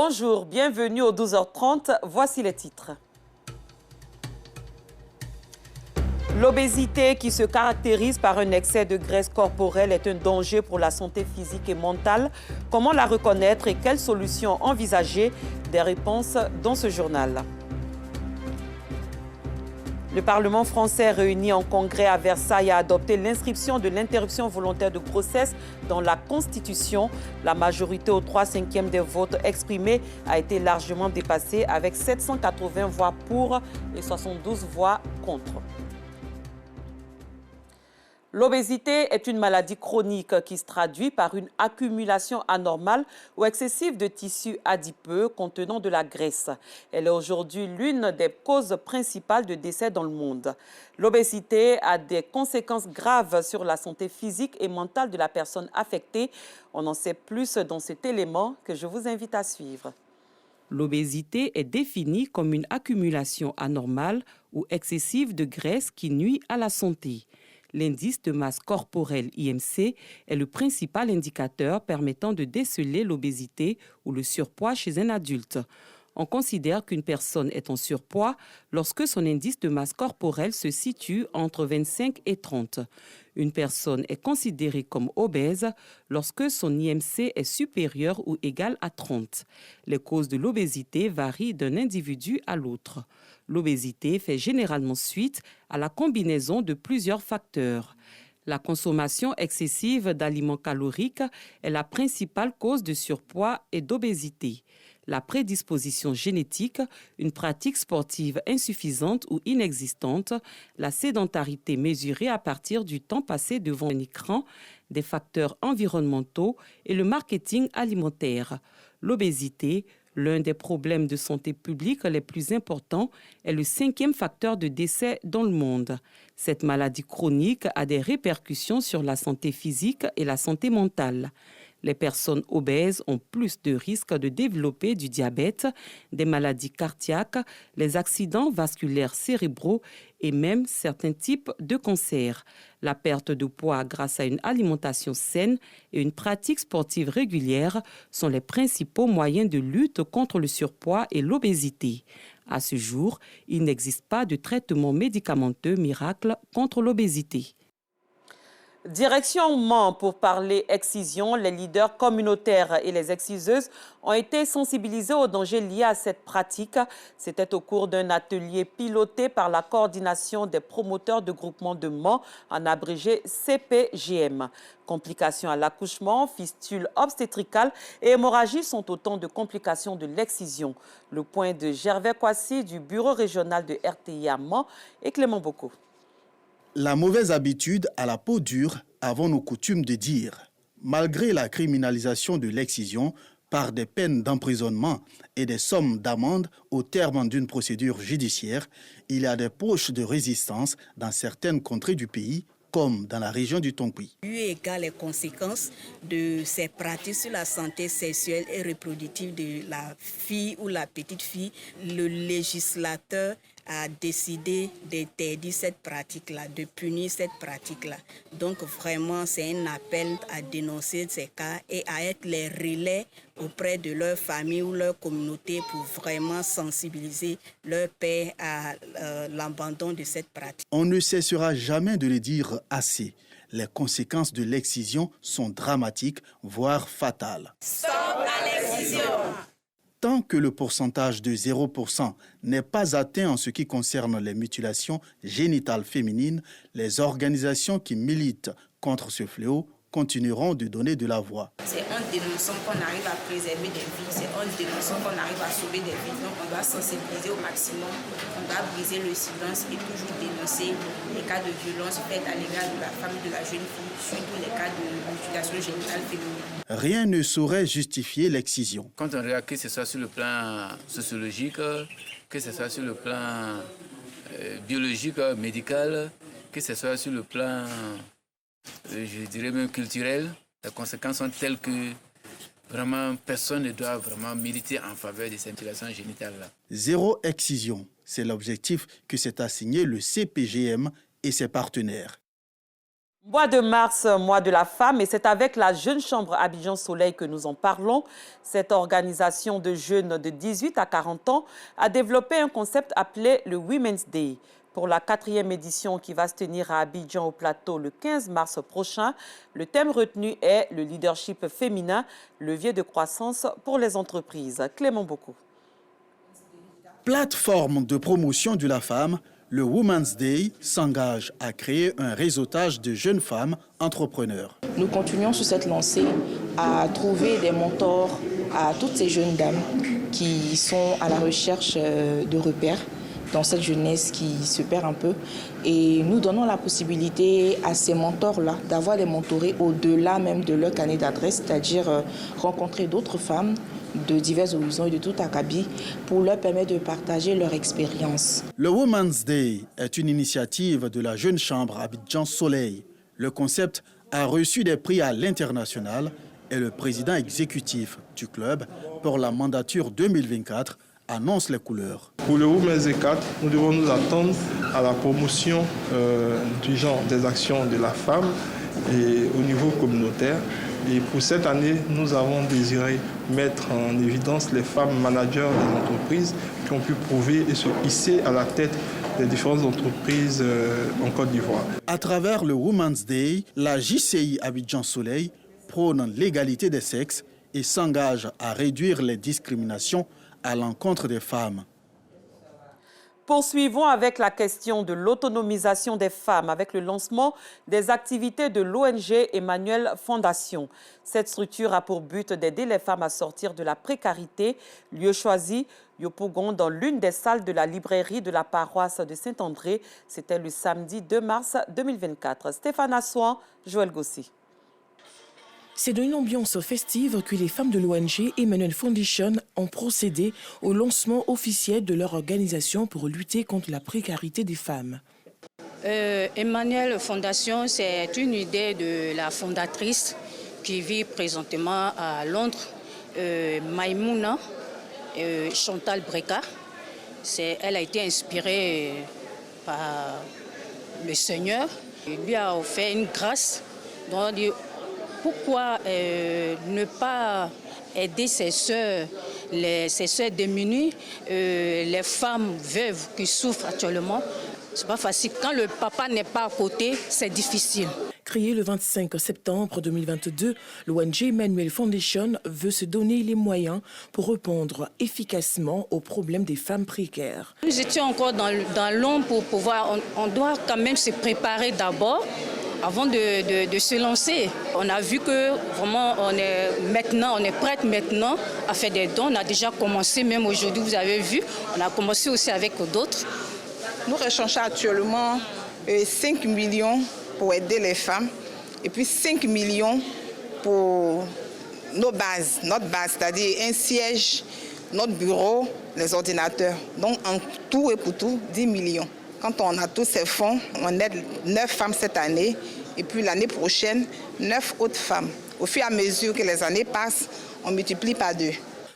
Bonjour, bienvenue au 12h30. Voici les titres. L'obésité qui se caractérise par un excès de graisse corporelle est un danger pour la santé physique et mentale. Comment la reconnaître et quelles solutions envisager? Des réponses dans ce journal. Le Parlement français réuni en congrès à Versailles a adopté l'inscription de l'interruption volontaire de grossesse dans la Constitution. La majorité aux 3/5 des votes exprimés a été largement dépassée avec 780 voix pour et 72 voix contre. L'obésité est une maladie chronique qui se traduit par une accumulation anormale ou excessive de tissus adipeux contenant de la graisse. Elle est aujourd'hui l'une des causes principales de décès dans le monde. L'obésité a des conséquences graves sur la santé physique et mentale de la personne affectée. On en sait plus dans cet élément que je vous invite à suivre. L'obésité est définie comme une accumulation anormale ou excessive de graisse qui nuit à la santé. L'indice de masse corporelle IMC est le principal indicateur permettant de déceler l'obésité ou le surpoids chez un adulte. On considère qu'une personne est en surpoids lorsque son indice de masse corporelle se situe entre 25 et 30. Une personne est considérée comme obèse lorsque son IMC est supérieur ou égal à 30. Les causes de l'obésité varient d'un individu à l'autre. L'obésité fait généralement suite à la combinaison de plusieurs facteurs. La consommation excessive d'aliments caloriques est la principale cause de surpoids et d'obésité. La prédisposition génétique, une pratique sportive insuffisante ou inexistante, la sédentarité mesurée à partir du temps passé devant un écran, des facteurs environnementaux et le marketing alimentaire. L'obésité, l'un des problèmes de santé publique les plus importants, est le 5e facteur de décès dans le monde. Cette maladie chronique a des répercussions sur la santé physique et la santé mentale. Les personnes obèses ont plus de risques de développer du diabète, des maladies cardiaques, les accidents vasculaires cérébraux et même certains types de cancers. La perte de poids grâce à une alimentation saine et une pratique sportive régulière sont les principaux moyens de lutte contre le surpoids et l'obésité. À ce jour, il n'existe pas de traitement médicamenteux miracle contre l'obésité. Direction Mans pour parler excision. Les leaders communautaires et les exciseuses ont été sensibilisés aux dangers liés à cette pratique. C'était au cours d'un atelier piloté par la coordination des promoteurs de groupement de Mans, en abrégé CPGM. Complications à l'accouchement, fistules obstétricales et hémorragies sont autant de complications de l'excision. Le point de Gervais Kwasi du bureau régional de RTI à Mans et Clément Boko. La mauvaise habitude à la peau dure, avons-nous coutume de dire. Malgré la criminalisation de l'excision par des peines d'emprisonnement et des sommes d'amende au terme d'une procédure judiciaire, il y a des poches de résistance dans certaines contrées du pays, comme dans la région du Tongui. Eu égard les conséquences de ces pratiques sur la santé sexuelle et reproductive de la fille ou la petite fille, le législateur a décidé d'interdire cette pratique-là, de punir cette pratique-là. Donc vraiment, c'est un appel à dénoncer ces cas et à être les relais auprès de leur famille ou leur communauté pour vraiment sensibiliser leur père à l'abandon de cette pratique. On ne cessera jamais de le dire assez. Les conséquences de l'excision sont dramatiques, voire fatales. Stop à l'excision! Tant que le pourcentage de 0% n'est pas atteint en ce qui concerne les mutilations génitales féminines, les organisations qui militent contre ce fléau continueront de donner de la voix. C'est en dénonçant qu'on arrive à préserver des vies, c'est en dénonçant qu'on arrive à sauver des vies. Donc on doit sensibiliser au maximum, on doit briser le silence et toujours dénoncer les cas de violence faites à l'égard de la femme et de la jeune fille, surtout les cas de mutilation génitale féminine. Rien ne saurait justifier l'excision. Quand on regarde que ce soit sur le plan sociologique, que ce soit sur le plan biologique, médical, que ce soit sur le plan, je dirais même culturel, les conséquences sont telles que vraiment personne ne doit vraiment militer en faveur de cette mutilation génitale-là. Zéro excision, c'est l'objectif que s'est assigné le CPGM et ses partenaires. Mois de mars, mois de la femme, et c'est avec la Jeune Chambre Abidjan Soleil que nous en parlons. Cette organisation de jeunes de 18 à 40 ans a développé un concept appelé le Women's Day. Pour la 4e édition qui va se tenir à Abidjan au plateau le 15 mars prochain, le thème retenu est le leadership féminin, levier de croissance pour les entreprises. Clément Bocou. Plateforme de promotion de la femme, le Women's Day s'engage à créer un réseautage de jeunes femmes entrepreneurs. Nous continuons sur cette lancée à trouver des mentors à toutes ces jeunes dames qui sont à la recherche de repères dans cette jeunesse qui se perd un peu. Et nous donnons la possibilité à ces mentors-là d'avoir des mentorés au-delà même de leur carnet d'adresse, c'est-à-dire rencontrer d'autres femmes de divers horizons et de tout acabit pour leur permettre de partager leur expérience. Le Women's Day est une initiative de la Jeune Chambre Abidjan Soleil. Le concept a reçu des prix à l'international et le président exécutif du club pour la mandature 2024 annonce les couleurs. Pour le Women's Day 4, nous devons nous attendre à la promotion du genre des actions de la femme et au niveau communautaire. Et pour cette année, nous avons désiré mettre en évidence les femmes managers des entreprises qui ont pu prouver et se hisser à la tête des différentes entreprises en Côte d'Ivoire. À travers le Women's Day, la JCI Abidjan Soleil prône l'égalité des sexes et s'engage à réduire les discriminations à l'encontre des femmes. Poursuivons avec la question de l'autonomisation des femmes avec le lancement des activités de l'ONG Emmanuel Fondation. Cette structure a pour but d'aider les femmes à sortir de la précarité. Lieu choisi, Yopougon, dans l'une des salles de la librairie de la paroisse de Saint-André. C'était le samedi 2 mars 2024. Stéphane Assouan, Joël Gossi. C'est dans une ambiance festive que les femmes de l'ONG Emmanuel Foundation ont procédé au lancement officiel de leur organisation pour lutter contre la précarité des femmes. Emmanuel Fondation, c'est une idée de la fondatrice qui vit présentement à Londres, Maïmouna Chantal Breka. Elle a été inspirée par le Seigneur. Il lui a offert une grâce. Donc, pourquoi ne pas aider ses sœurs démunies, les femmes veuves qui souffrent actuellement? C'est pas facile. Quand le papa n'est pas à côté, c'est difficile. Créée le 25 septembre 2022, l'ONG Emmanuel Foundation veut se donner les moyens pour répondre efficacement aux problèmes des femmes précaires. Nous étions encore dans l'ombre pour pouvoir... On doit quand même se préparer d'abord avant de se lancer. On a vu que vraiment on est prête maintenant à faire des dons. On a déjà commencé, même aujourd'hui, vous avez vu, on a commencé aussi avec d'autres. Nous recherchons actuellement 5 millions pour aider les femmes et puis 5 millions pour notre base, c'est-à-dire un siège, notre bureau, les ordinateurs. Donc en tout et pour tout, 10 millions. Quand on a tous ces fonds, on aide 9 femmes cette année et puis l'année prochaine, 9 autres femmes. Au fur et à mesure que les années passent, on multiplie par 2.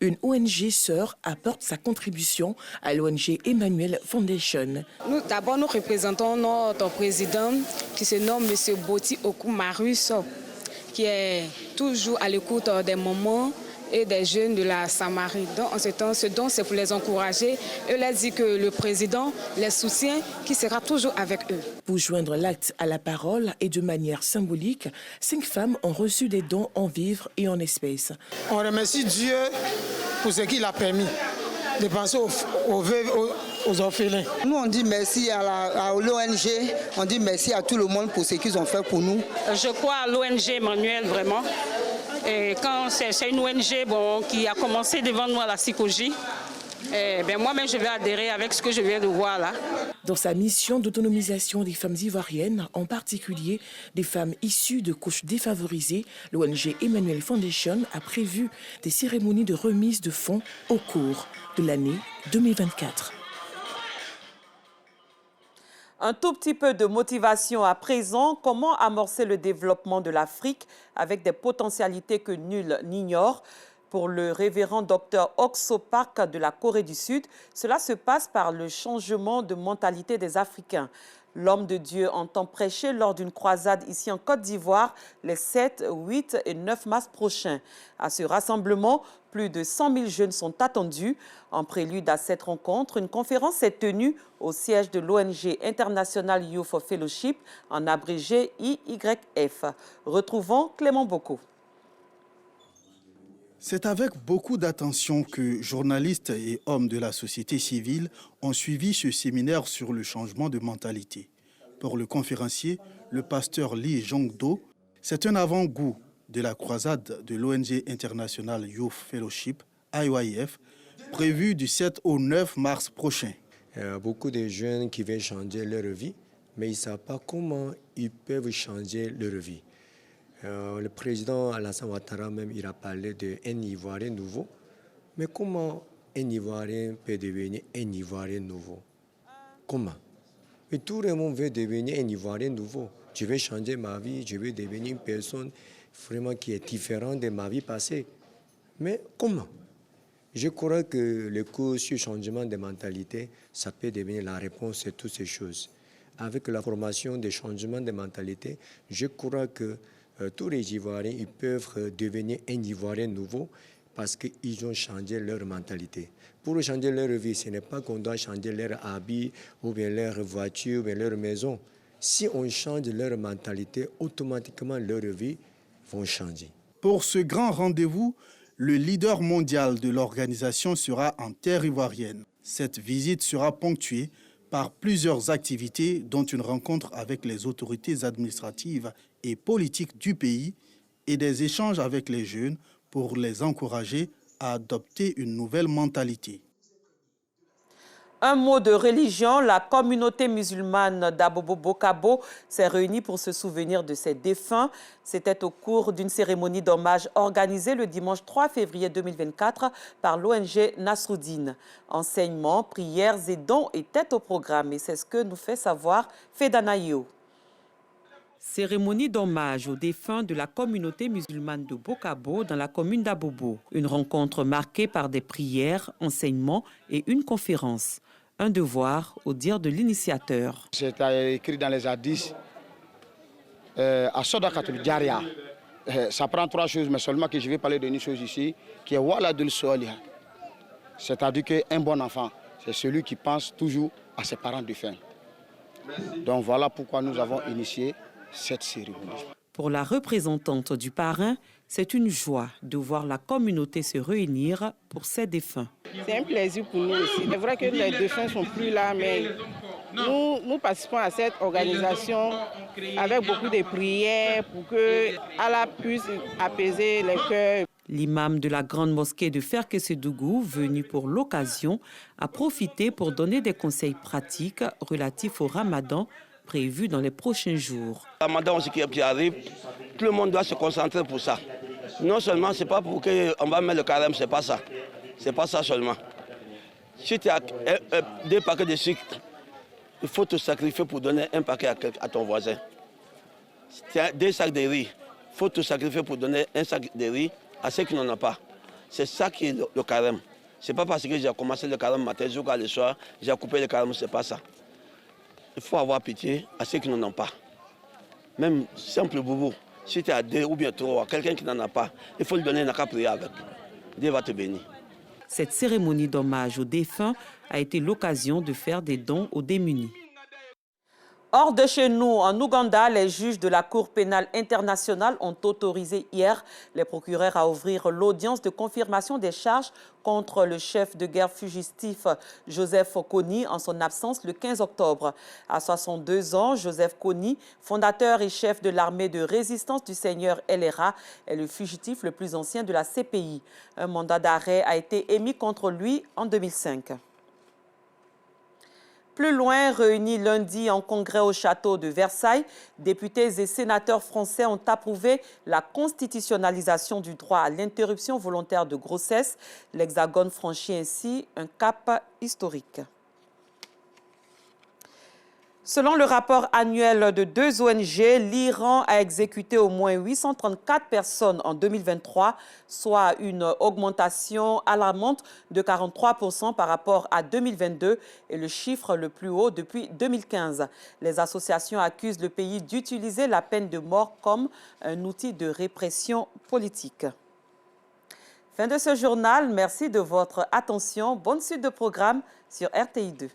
Une ONG sœur apporte sa contribution à l'ONG Emmanuel Foundation. D'abord, nous représentons notre président qui se nomme M. Boti Oku Marius, qui est toujours à l'écoute des mamans et des jeunes de la Samarie. Donc, en ce temps, ce don, c'est pour les encourager. Et leur dit que le président les soutient, qui sera toujours avec eux. Pour joindre l'acte à la parole et de manière symbolique, 5 femmes ont reçu des dons en vivres et en espèces. On remercie Dieu pour ce qu'il a permis de penser aux veuves, aux orphelins. Nous, on dit merci à l'ONG, on dit merci à tout le monde pour ce qu'ils ont fait pour nous. Je crois à l'ONG Emmanuel, vraiment. Et quand c'est une ONG qui a commencé devant nous à la psychologie, moi-même je vais adhérer avec ce que je viens de voir là. Dans sa mission d'autonomisation des femmes ivoiriennes, en particulier des femmes issues de couches défavorisées, l'ONG Emmanuel Foundation a prévu des cérémonies de remise de fonds au cours de l'année 2024. Un tout petit peu de motivation à présent. Comment amorcer le développement de l'Afrique avec des potentialités que nul n'ignore? Pour le révérend Dr Okso Park de la Corée du Sud, cela se passe par le changement de mentalité des Africains. L'homme de Dieu entend prêcher lors d'une croisade ici en Côte d'Ivoire les 7, 8 et 9 mars prochains. À ce rassemblement, plus de 100 000 jeunes sont attendus. En prélude à cette rencontre, une conférence s'est tenue au siège de l'ONG International Youth Fellowship, en abrégé IYF. Retrouvons Clément Bocco. C'est avec beaucoup d'attention que journalistes et hommes de la société civile ont suivi ce séminaire sur le changement de mentalité. Pour le conférencier, le pasteur Lee Jong-do, c'est un avant-goût de la croisade de l'ONG International Youth Fellowship, IYF, prévue du 7 au 9 mars prochain. Il y a beaucoup de jeunes qui veulent changer leur vie, mais ils ne savent pas comment ils peuvent changer leur vie. Le président Alassane Ouattara même, il a parlé d'un Ivoirien nouveau. Mais comment un Ivoirien peut devenir un Ivoirien nouveau? Comment? Et tout le monde veut devenir un Ivoirien nouveau. Je veux changer ma vie, je veux devenir une personne vraiment qui est différente de ma vie passée. Mais comment? Je crois que le cours sur le changement de mentalité, ça peut devenir la réponse à toutes ces choses. Avec la formation des changements de mentalité, je crois que tous les Ivoiriens ils peuvent devenir un Ivoirien nouveau parce qu'ils ont changé leur mentalité. Pour changer leur vie, ce n'est pas qu'on doit changer leur habit ou bien leur voiture ou bien leur maison. Si on change leur mentalité, automatiquement leur vie va changer. Pour ce grand rendez-vous, le leader mondial de l'organisation sera en terre ivoirienne. Cette visite sera ponctuée par plusieurs activités, dont une rencontre avec les autorités administratives et politiques du pays et des échanges avec les jeunes pour les encourager à adopter une nouvelle mentalité. Un mot de religion, la communauté musulmane d'Abobo-Bokabo s'est réunie pour se souvenir de ses défunts. C'était au cours d'une cérémonie d'hommage organisée le dimanche 3 février 2024 par l'ONG Nasruddin. Enseignements, prières et dons étaient au programme et c'est ce que nous fait savoir Fedanayo. Cérémonie d'hommage aux défunts de la communauté musulmane de Bokabo dans la commune d'Abobo. Une rencontre marquée par des prières, enseignements et une conférence. Un devoir au dire de l'initiateur. C'est écrit dans les hadiths, à Sodakatul Jaria. Ça prend trois choses, mais seulement que je vais parler d'une chose ici, qui est Waladul Soliha. C'est-à-dire qu'un bon enfant, c'est celui qui pense toujours à ses parents défunts. Donc voilà pourquoi nous avons initié cette cérémonie. Pour la représentante du parrain, c'est une joie de voir la communauté se réunir pour ses défunts. C'est un plaisir pour nous aussi. C'est vrai que les défunts ne sont plus là, mais nous participons à cette organisation avec beaucoup de prières pour que Allah puisse apaiser les cœurs. L'imam de la grande mosquée de Ferke-Sedougou, venu pour l'occasion, a profité pour donner des conseils pratiques relatifs au ramadan prévu dans les prochains jours. Le ramadan aussi qui arrive, tout le monde doit se concentrer pour ça. Non seulement, ce n'est pas pour qu'on va mettre le carême, ce n'est pas ça. Ce n'est pas ça seulement. Si tu as deux paquets de sucre, il faut te sacrifier pour donner un paquet à ton voisin. Si tu as deux sacs de riz, il faut te sacrifier pour donner un sac de riz à ceux qui n'en ont pas. C'est ça qui est le carême. Ce n'est pas parce que j'ai commencé le carême matin jusqu'à le soir, j'ai coupé le carême, ce n'est pas ça. Il faut avoir pitié à ceux qui n'en ont pas. Même simple boubou, si tu as deux ou bien trois, quelqu'un qui n'en a pas, il faut lui donner un cas prier avec. Dieu va te bénir. Cette cérémonie d'hommage aux défunts a été l'occasion de faire des dons aux démunis. Hors de chez nous, en Ouganda, les juges de la Cour pénale internationale ont autorisé hier les procureurs à ouvrir l'audience de confirmation des charges contre le chef de guerre fugitif Joseph Kony en son absence le 15 octobre. À 62 ans, Joseph Kony, fondateur et chef de l'armée de résistance du Seigneur LRA, est le fugitif le plus ancien de la CPI. Un mandat d'arrêt a été émis contre lui en 2005. Plus loin, réunis lundi en congrès au château de Versailles, députés et sénateurs français ont approuvé la constitutionnalisation du droit à l'interruption volontaire de grossesse. L'Hexagone franchit ainsi un cap historique. Selon le rapport annuel de 2 ONG, l'Iran a exécuté au moins 834 personnes en 2023, soit une augmentation alarmante de 43% par rapport à 2022 et le chiffre le plus haut depuis 2015. Les associations accusent le pays d'utiliser la peine de mort comme un outil de répression politique. Fin de ce journal. Merci de votre attention. Bonne suite de programme sur RTI2.